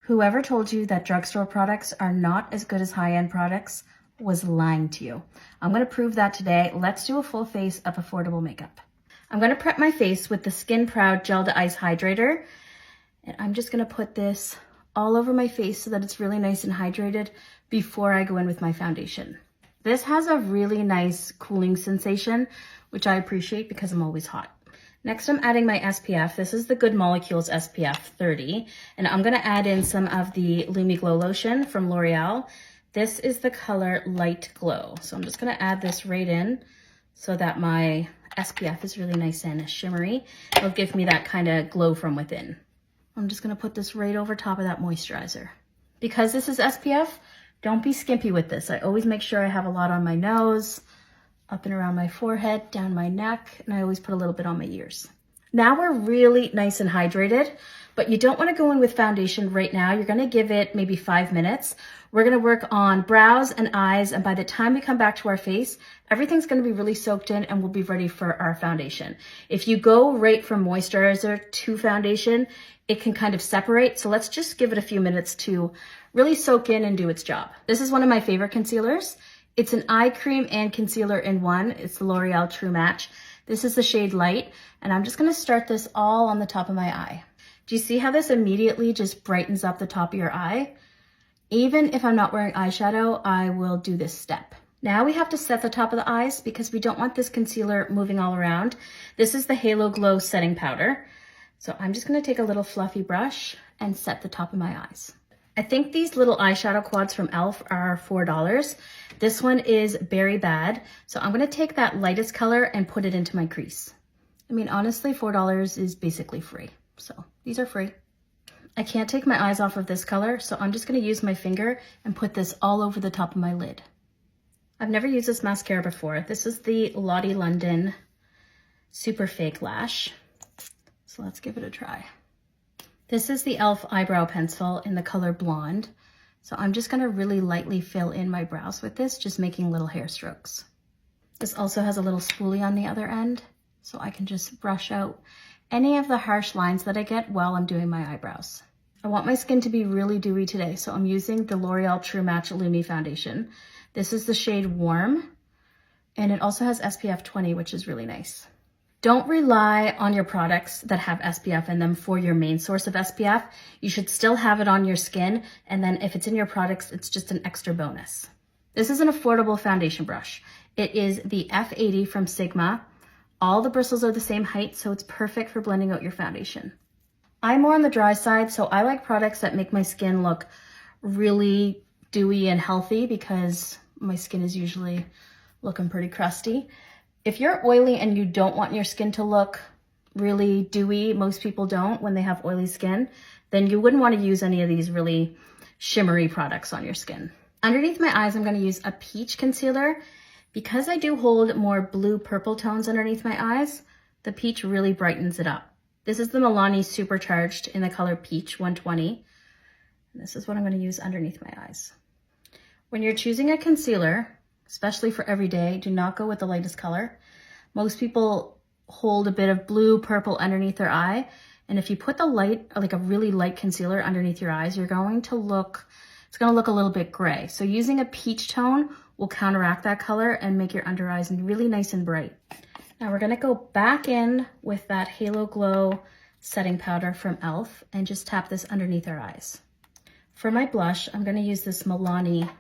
Whoever told you that drugstore products are not as good as high-end products was lying to you. I'm gonna prove that today. Let's do a full face of affordable makeup. I'm gonna prep my face with the Skin Proud Gel to Ice Hydrator. And I'm just gonna put this all over my face so that it's really nice and hydrated before I go in with my foundation. This has a really nice cooling sensation, which I appreciate because I'm always hot. Next, I'm adding my SPF. This is the Good Molecules SPF 30, and I'm gonna add in some of the Lumi Glow Lotion from L'Oreal. This is the color Light Glow. So I'm just gonna add this right in so that my SPF is really nice and shimmery. It'll give me that kind of glow from within. I'm just gonna put this right over top of that moisturizer. Because this is SPF, don't be skimpy with this. I always make sure I have a lot on my nose, up and around my forehead, down my neck, and I always put a little bit on my ears. Now we're really nice and hydrated, but you don't want to go in with foundation right now. You're going to give it maybe 5 minutes. We're going to work on brows and eyes, and by the time we come back to our face, everything's going to be really soaked in and we'll be ready for our foundation. If you go right from moisturizer to foundation, it can kind of separate. So let's just give it a few minutes to really soak in and do its job. This is one of my favorite concealers. It's an eye cream and concealer in one. It's the L'Oreal True Match. This is the shade Light, and I'm just gonna start this all on the top of my eye. Do you see how this immediately just brightens up the top of your eye? Even if I'm not wearing eyeshadow, I will do this step. Now we have to set the top of the eyes because we don't want this concealer moving all around. This is the Halo Glow Setting Powder. So I'm just gonna take a little fluffy brush and set the top of my eyes. I think these little eyeshadow quads from e.l.f. are $4. This one is Berry Bad. So I'm gonna take that lightest color and put it into my crease. I mean, honestly, $4 is basically free. So these are free. I can't take my eyes off of this color, so I'm just gonna use my finger and put this all over the top of my lid. I've never used this mascara before. This is the Lottie London Super Fake Lash. So let's give it a try. This is the e.l.f. eyebrow pencil in the color Blonde. So I'm just gonna really lightly fill in my brows with this, just making little hair strokes. This also has a little spoolie on the other end, so I can just brush out any of the harsh lines that I get while I'm doing my eyebrows. I want my skin to be really dewy today, so I'm using the L'Oreal True Match Lumi Foundation. This is the shade Warm, and it also has SPF 20, which is really nice. Don't rely on your products that have SPF in them for your main source of SPF. You should still have it on your skin, and then if it's in your products, it's just an extra bonus. This is an affordable foundation brush. It is the F80 from Sigma. All the bristles are the same height, so it's perfect for blending out your foundation. I'm more on the dry side, so I like products that make my skin look really dewy and healthy because my skin is usually looking pretty crusty. If you're oily and you don't want your skin to look really dewy, most people don't when they have oily skin, then you wouldn't want to use any of these really shimmery products on your skin. Underneath my eyes, I'm going to use a peach concealer. Because I do hold more blue purple tones underneath my eyes, the peach really brightens it up. This is the Milani Supercharged in the color Peach 120. And this is what I'm going to use underneath my eyes. When you're choosing a concealer, especially for every day, do not go with the lightest color. Most people hold a bit of blue, purple underneath their eye. And if you put the light, like a really light concealer underneath your eyes, it's gonna look a little bit gray. So using a peach tone will counteract that color and make your under eyes really nice and bright. Now we're gonna go back in with that Halo Glow setting powder from e.l.f. and just tap this underneath our eyes. For my blush, I'm gonna use this Milani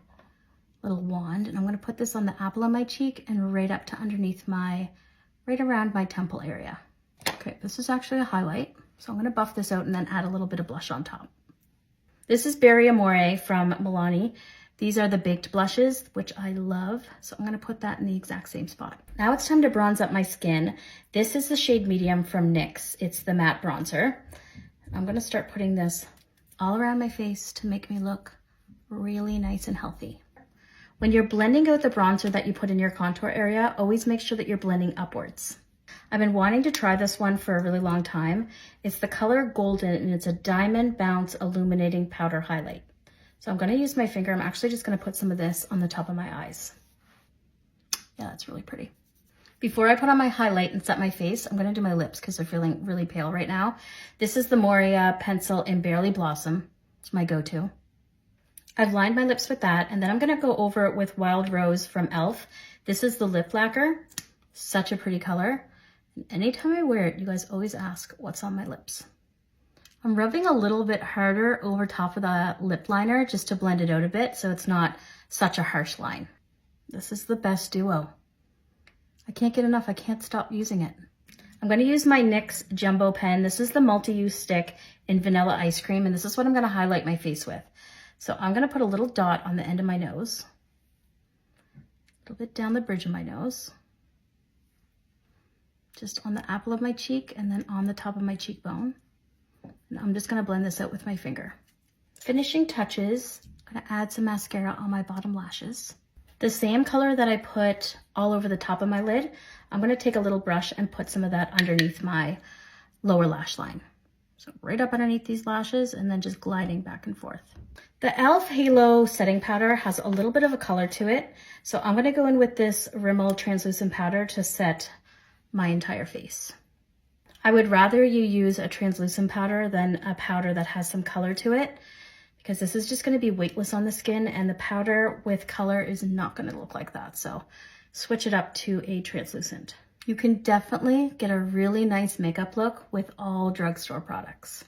little wand, and I'm gonna put this on the apple of my cheek and right up to underneath right around my temple area. Okay, this is actually a highlight, so I'm gonna buff this out and then add a little bit of blush on top. This is Berry Amore from Milani. These are the baked blushes, which I love, so I'm gonna put that in the exact same spot. Now it's time to bronze up my skin. This is the shade Medium from NYX. It's the matte bronzer. I'm gonna start putting this all around my face to make me look really nice and healthy. When you're blending out the bronzer that you put in your contour area, always make sure that you're blending upwards. I've been wanting to try this one for a really long time. It's the color Golden, and it's a Diamond Bounce Illuminating Powder Highlight. So I'm gonna use my finger. I'm actually just gonna put some of this on the top of my eyes. Yeah, that's really pretty. Before I put on my highlight and set my face, I'm gonna do my lips because they're feeling really pale right now. This is the Moria Pencil in Barely Blossom. It's my go-to. I've lined my lips with that, and then I'm gonna go over it with Wild Rose from e.l.f. This is the lip lacquer. Such a pretty color. And anytime I wear it, you guys always ask what's on my lips. I'm rubbing a little bit harder over top of the lip liner just to blend it out a bit so it's not such a harsh line. This is the best duo. I can't get enough, I can't stop using it. I'm gonna use my NYX Jumbo pen. This is the multi-use stick in Vanilla Ice Cream, and this is what I'm gonna highlight my face with. So I'm gonna put a little dot on the end of my nose, a little bit down the bridge of my nose, just on the apple of my cheek and then on the top of my cheekbone. And I'm just gonna blend this out with my finger. Finishing touches, I'm gonna add some mascara on my bottom lashes. The same color that I put all over the top of my lid, I'm gonna take a little brush and put some of that underneath my lower lash line. So right up underneath these lashes and then just gliding back and forth. The e.l.f. Halo setting powder has a little bit of a color to it. So I'm gonna go in with this Rimmel translucent powder to set my entire face. I would rather you use a translucent powder than a powder that has some color to it, because this is just gonna be weightless on the skin, and the powder with color is not gonna look like that. So switch it up to a translucent. You can definitely get a really nice makeup look with all drugstore products.